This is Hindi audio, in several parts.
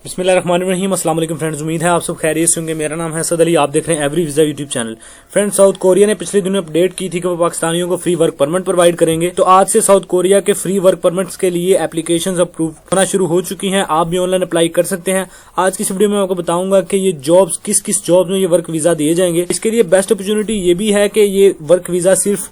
बिस्मिल्लाहिर्रहमानिर्रहीम। अस्सलाम वालेकुम फ्रेंड्स, उम्मीद है आप सब खैरियत से होंगे। मेरा नाम है असद अली, आप देख रहे हैं every visa YouTube channel. Friends, south Korea ने पिछले दिनों अपडेट की थी कि वो पाकिस्तानियों को फ्री वर्क परमिट प्रोवाइड करेंगे। तो आज से साउथ कोरिया के फ्री वर्क परमिट्स के लिए एप्लीकेशंस अप्रूव होना शुरू हो चुकी हैं। आप भी ऑनलाइन अप्लाई कर सकते हैं। आज की इस वीडियो में आपको बताऊंगा कि ये जॉब्स किस किस जॉब्स में ये वर्क वीजा दिए जाएंगे। इसके लिए बेस्ट अपॉर्चुनिटी ये भी है कि ये वर्क वीजा सिर्फ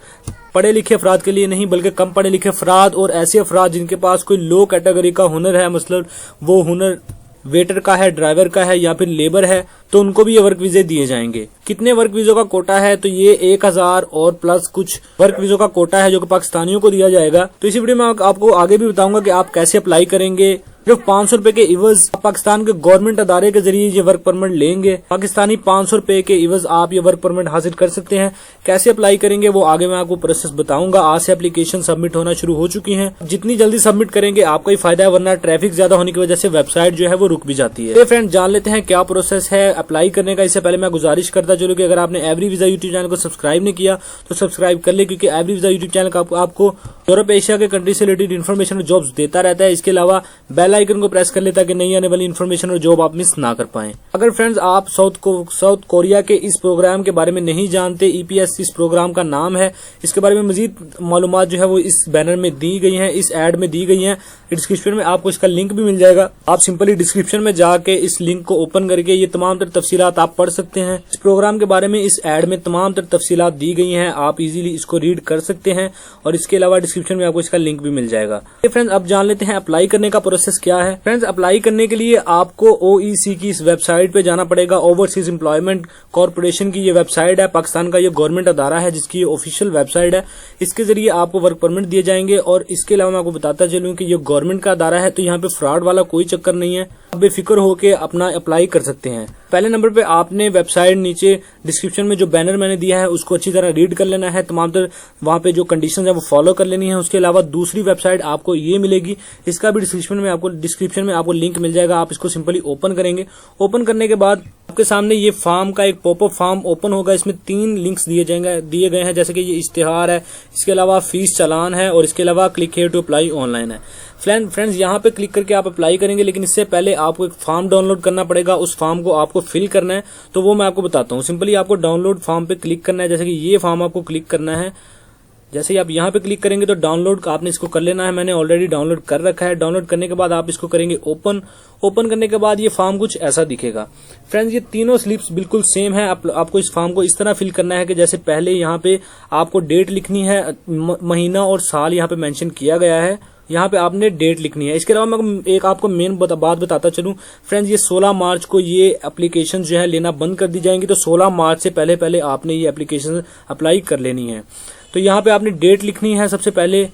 पढ़े लिखे अफराद के लिए नहीं बल्कि कम पढ़े लिखे अफराद और ऐसे अफराद जिनके पास कोई लो कैटेगरी का हुनर है, मतलब वो हुनर वेटर का है, ड्राइवर का है या फिर लेबर है, तो उनको भी ये वर्क वीजे दिए जाएंगे। कितने वर्क वीजों का कोटा है? तो ये 1000 और प्लस कुछ वर्क वीजों का कोटा है जो कि पाकिस्तानियों को दिया जाएगा। तो इसी वीडियो में आपको आगे भी बताऊंगा कि आप कैसे अप्लाई करेंगे। सिर्फ 500 रुपए के इवज पाकिस्तान के गवर्नमेंट अदारे के जरिए ये वर्क परमिट लेंगे। पाकिस्तानी 500 रुपए के इवज आप ये वर्क परमिट हासिल कर सकते हैं। कैसे अप्लाई करेंगे वो आगे मैं आपको प्रोसेस बताऊंगा। आज से एप्लीकेशन सबमिट होना शुरू हो चुकी है। जितनी जल्दी सबमिट करेंगे आपका ही फायदा है, वरना ट्रैफिक ज्यादा होने की वजह से वेबसाइट जो है वो रुक भी जाती है। तो फ्रेंड, जान लेते हैं क्या प्रोसेस है अप्लाई करने का। इससे पहले मैं गुजारिश करता चलूं कि अगर आपने एवरी वीजा यूट्यूब चैनल को सब्सक्राइब नहीं किया तो सब्सक्राइब कर ले, क्योंकि एवरी वीजा यूट्यूब चैनल आपको यूरोप एशिया के कंट्री से रिलेटेड इन्फॉर्मेशन और जॉब्स देता रहता है। इसके अलावा बेल आइकन को प्रेस कर ले ताकि नई आने वाली इन्फॉर्मेशन और जॉब आप मिस ना कर पाएं। अगर फ्रेंड्स आप साउथ कोरिया के इस प्रोग्राम के बारे में नहीं जानते, ईपीएस इस प्रोग्राम का नाम है, इसके बारे में मजीद मालूमात जो है वो इस बैनर में दी गई है, इस एड में दी गई है। डिस्क्रिप्शन में आपको इसका लिंक भी मिल जाएगा। आप सिंपली डिस्क्रिप्शन में जाके इस लिंक को ओपन करके ये तमाम तर तफसीलात आप पढ़ सकते हैं। इस प्रोग्राम के बारे में इस एड में तमाम तर तफसीलात दी गई हैं, आप इजीली इसको रीड कर सकते हैं। और इसके अलावा डिस्क्रिप्शन में आपको इसका लिंक भी मिल जाएगा। फ्रेंड्स, अब जान लेते हैं अप्लाई करने का प्रोसेस क्या है। फ्रेंड्स, अप्लाई करने के लिए आपको ओईसी की इस वेबसाइट पे जाना पड़ेगा। ओवरसीज एम्प्लॉयमेंट कॉर्पोरेशन की ये वेबसाइट है, पाकिस्तान का ये गवर्नमेंट अदारा है जिसकी ऑफिशियल वेबसाइट है। इसके जरिए आपको वर्क परमिट दिए जाएंगे। और इसके अलावा मैं आपको बताता चलूं कि ये गवर्नमेंट का अदारा है, तो यहाँ पे फ्रॉड वाला कोई चक्कर नहीं है। आप बेफिक्र होकर अपना अप्लाई कर सकते हैं। पहले नंबर पे आपने वेबसाइट नीचे डिस्क्रिप्शन में जो बैनर मैंने दिया है उसको अच्छी तरह रीड कर लेना है। तमाम तर वहां पे जो कंडीशंस है वो फॉलो कर लेनी है। उसके अलावा दूसरी वेबसाइट आपको ये मिलेगी, इसका भी डिस्क्रिप्शन में आपको लिंक मिल जाएगा। आप इसको सिंपली ओपन करेंगे। ओपन करने के बाद आपके सामने ये फॉर्म का एक पॉपअप फॉर्म ओपन होगा। इसमें 3 लिंक्स दिए गए हैं, जैसे कि ये इश्तिहार है, इसके अलावा फीस चालान है और इसके अलावा click here to apply online है। फ्रेंड्स, यहाँ पे क्लिक करके आप अप्लाई करेंगे, लेकिन इससे पहले आपको एक फॉर्म डाउनलोड करना पड़ेगा। उस फॉर्म को आपको फिल करना है, तो वो मैं आपको बताता हूँ। सिंपली आपको डाउनलोड फॉर्म पे क्लिक करना है। जैसे कि ये फॉर्म आपको क्लिक करना है। जैसे ही आप यहाँ पे क्लिक करेंगे तो डाउनलोड आपने इसको कर लेना है। मैंने ऑलरेडी डाउनलोड कर रखा है। डाउनलोड करने के बाद आप इसको करेंगे ओपन करने के बाद ये फॉर्म कुछ ऐसा दिखेगा। फ्रेंड्स, ये तीनों स्लिप्स बिल्कुल सेम है। आपको इस फॉर्म को इस तरह फिल करना है कि जैसे पहले यहाँ पे आपको डेट लिखनी है, महीना और साल यहाँ पे मेंशन किया गया है। यहाँ पे आपने डेट लिखनी है। इसके अलावा मैं एक आपको मेन बात बताता चलूं। फ्रेंड्स, ये 16 मार्च को ये एप्लीकेशन जो है लेना बंद कर दी जाएंगी, तो 16 मार्च से पहले आपने ये एप्लीकेशन अप्लाई कर लेनी है। तो यहाँ पे आपने डेट लिखनी है। सबसे पहले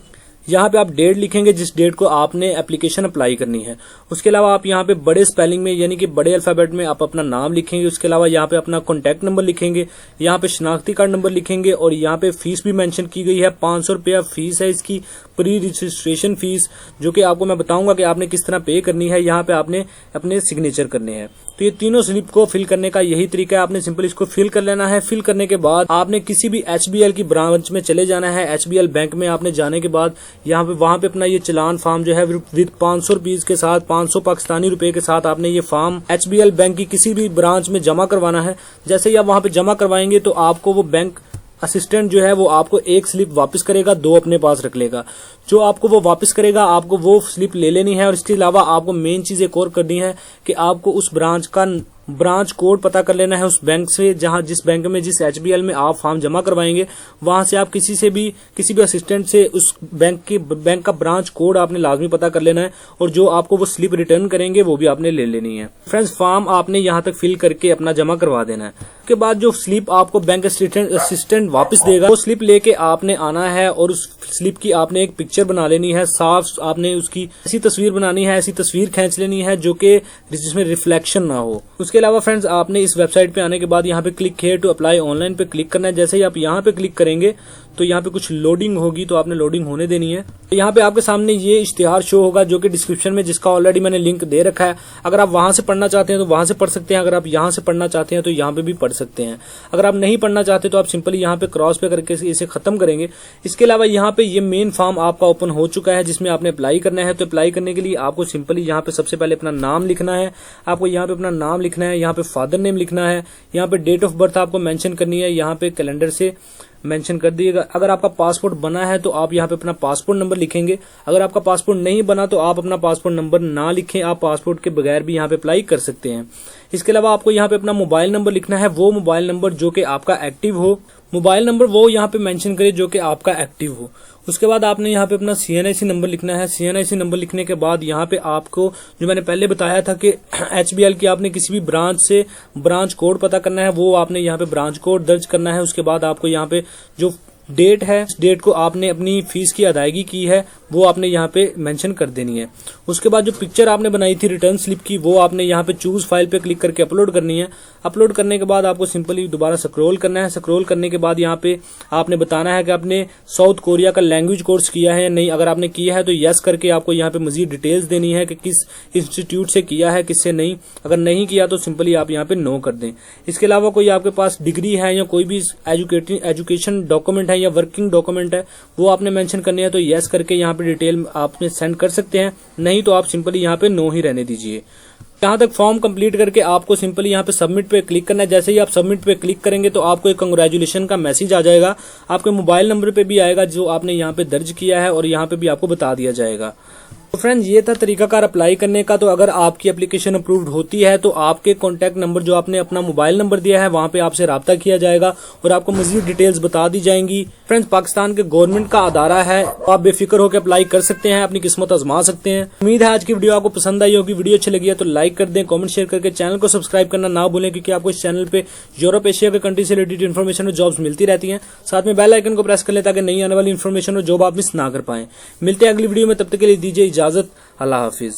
यहाँ पे आप डेट लिखेंगे जिस डेट को आपने एप्लीकेशन अप्लाई करनी है। उसके अलावा आप यहाँ पे बड़े स्पेलिंग में यानी कि बड़े अल्फाबेट में आप अपना नाम लिखेंगे। उसके अलावा यहाँ पे अपना कॉन्टैक्ट नंबर लिखेंगे, यहाँ पे शनाख्ती कार्ड नंबर लिखेंगे और यहाँ पे फीस भी मेंशन की गई है। 500 रुपया फीस है इसकी, प्री रजिस्ट्रेशन फीस, जो कि आपको मैं बताऊंगा कि आपने किस तरह पे करनी है। यहाँ पे आपने अपने सिग्नेचर करने हैं। तो ये तीनों स्लिप को फिल करने का यही तरीका है। आपने सिंपल इसको फिल कर लेना है। फिल करने के बाद आपने किसी भी HBL की ब्रांच में चले जाना है। HBL बैंक में आपने जाने के बाद वहां पे अपना ये चलान फॉर्म जो है विद 500 रुपीज के साथ, 500 पाकिस्तानी रुपए के साथ आपने ये फॉर्म HBL बैंक की किसी भी ब्रांच में जमा करवाना है। जैसे ही आप वहां पे जमा करवाएंगे तो आपको वो बैंक असिस्टेंट जो है वो आपको एक स्लिप वापस करेगा, 2 अपने पास रख लेगा। जो आपको वो वापस करेगा आपको वो स्लिप ले लेनी है। और इसके अलावा आपको मेन चीज एक और करनी है कि आपको उस ब्रांच कोड पता कर लेना है उस बैंक से, जिस बैंक में जिस HBL में आप फॉर्म जमा करवाएंगे वहां से आप किसी भी असिस्टेंट से उस बैंक का ब्रांच कोड आपने लाजमी पता कर लेना है। और जो आपको वो स्लिप रिटर्न करेंगे वो भी आपने ले लेनी है। फ्रेंड्स, फॉर्म आपने यहाँ तक फिल करके अपना जमा करवा देना है। उसके बाद जो स्लिप आपको बैंक असिस्टेंट वापस देगा वो स्लिप लेके आपने आना है और उस स्लिप की आपने एक पिक्चर बना लेनी है। साफ आपने उसकी ऐसी तस्वीर बनानी है, ऐसी तस्वीर खींच लेनी है जो कि जिसमें रिफ्लेक्शन ना हो। उसके अलावा फ्रेंड्स, आपने इस वेबसाइट पे आने के बाद यहाँ पे click here to apply online पे क्लिक करना है। जैसे ही आप यहाँ पे क्लिक करेंगे तो यहाँ पे कुछ लोडिंग होगी, तो आपने लोडिंग होने देनी है। यहाँ पे आपके सामने ये इश्तिहार शो होगा जो कि डिस्क्रिप्शन में, जिसका ऑलरेडी मैंने लिंक दे रखा है। अगर आप वहां से पढ़ना चाहते हैं तो वहां से पढ़ सकते हैं, अगर आप यहाँ से पढ़ना चाहते हैं तो यहाँ पे भी पढ़ सकते हैं। अगर आप नहीं पढ़ना चाहते तो आप सिंपली यहाँ पे क्रॉस पे करके इसे खत्म करेंगे। इसके अलावा यहाँ पे ये मेन फॉर्म आपका ओपन हो चुका है जिसमें आपने अप्लाई करना है। तो अप्लाई करने के लिए आपको सिंपली यहाँ पे सबसे पहले अपना नाम लिखना है। आपको यहाँ पे अपना नाम लिखना है, यहाँ पे फादर नेम लिखना है, यहाँ पे डेट ऑफ बर्थ आपको मेंशन करनी है, यहाँ पे कैलेंडर से मेंशन कर दिएगा। अगर आपका पासपोर्ट बना है तो आप यहाँ पे अपना पासपोर्ट नंबर लिखेंगे। अगर आपका पासपोर्ट नहीं बना तो आप अपना पासपोर्ट नंबर ना लिखें, आप पासपोर्ट के बगैर भी यहाँ पे अप्लाई कर सकते हैं। इसके अलावा आपको यहाँ पे अपना मोबाइल नंबर लिखना है, वो मोबाइल नंबर जो कि आपका एक्टिव हो। मोबाइल नंबर वो यहाँ पे मेंशन करें जो कि आपका एक्टिव हो। उसके बाद आपने यहाँ पे अपना CNIC नंबर लिखना है। CNIC नंबर लिखने के बाद यहाँ पे आपको, जो मैंने पहले बताया था कि HBL की आपने किसी भी ब्रांच से ब्रांच कोड पता करना है, वो आपने यहाँ पे ब्रांच कोड दर्ज करना है। उसके बाद आपको यहाँ पे जो डेट है, इस डेट को आपने अपनी फीस की अदायगी की है वो आपने यहाँ पे मेंशन कर देनी है। उसके बाद जो पिक्चर आपने बनाई थी रिटर्न स्लिप की, वो आपने यहाँ पे चूज फाइल पे क्लिक करके अपलोड करनी है। अपलोड करने के बाद आपको सिंपली दोबारा स्क्रॉल करना है। स्क्रॉल करने के बाद यहाँ पे आपने बताना है कि आपने साउथ कोरिया का लैंग्वेज कोर्स किया है या नहीं। अगर आपने किया है तो यस करके आपको यहाँ पे मजीद डिटेल्स देनी है कि किस इंस्टीट्यूट से किया है, किससे नहीं। अगर नहीं किया तो सिंपली आप यहाँ पे नो कर दें। इसके अलावा कोई आपके पास डिग्री है या कोई भी एजुकेशन डॉक्यूमेंट है या वर्किंग डॉक्यूमेंट है, वो आपने मेंशन करनी है। तो यस करके यहाँ पे डिटेल आपने सेंड कर सकते हैं, नहीं तो आप सिंपली यहाँ पे नो ही रहने दीजिए। यहाँ तक फॉर्म कंप्लीट करके आपको सिंपली यहाँ पे सबमिट पे क्लिक करना है। जैसे ही आप सबमिट पे क्लिक करेंगे तो आपको एक कंग्रेचुलेशन का मैसेज आ जाएगा, आपके मोबाइल नंबर पे भी आएगा जो आपने यहाँ पे दर्ज किया है, और यहाँ पे भी आपको बता दिया जाएगा। तो फ्रेंड्स, ये था तरीकाकार अप्लाई करने का। तो अगर आपकी एप्लीकेशन अप्रूव्ड होती है तो आपके कॉन्टैक्ट नंबर, जो आपने अपना मोबाइल नंबर दिया है, वहां पे आपसे राब्ता किया जाएगा और आपको मजीद डिटेल्स बता दी जाएंगी। फ्रेंड्स, पाकिस्तान के गवर्नमेंट का अदारा है, तो आप बेफिक्र होकर अप्लाई कर सकते हैं, अपनी किस्मत आजमा सकते हैं। उम्मीद है आज की वीडियो आपको पसंद आई होगी। वीडियो अच्छी लगी है तो लाइक कर दें, कॉमेंट शेयर करके चैनल को सब्सक्राइब करना ना भूलें, क्योंकि आपको इस चैनल पे यूरोप एशिया के कंट्री से रिलेटेड इन्फॉर्मेशन और जॉब्स मिलती रहती हैं। साथ में बेल आइकन को प्रेस कर लें ताकि नई आने वाली इन्फॉर्मेशन और जॉब आप मिस ना कर पाएं। मिलते हैं अगली वीडियो में, तब तक के लिए दीजिए इजाजत। अल्लाह हाफिज।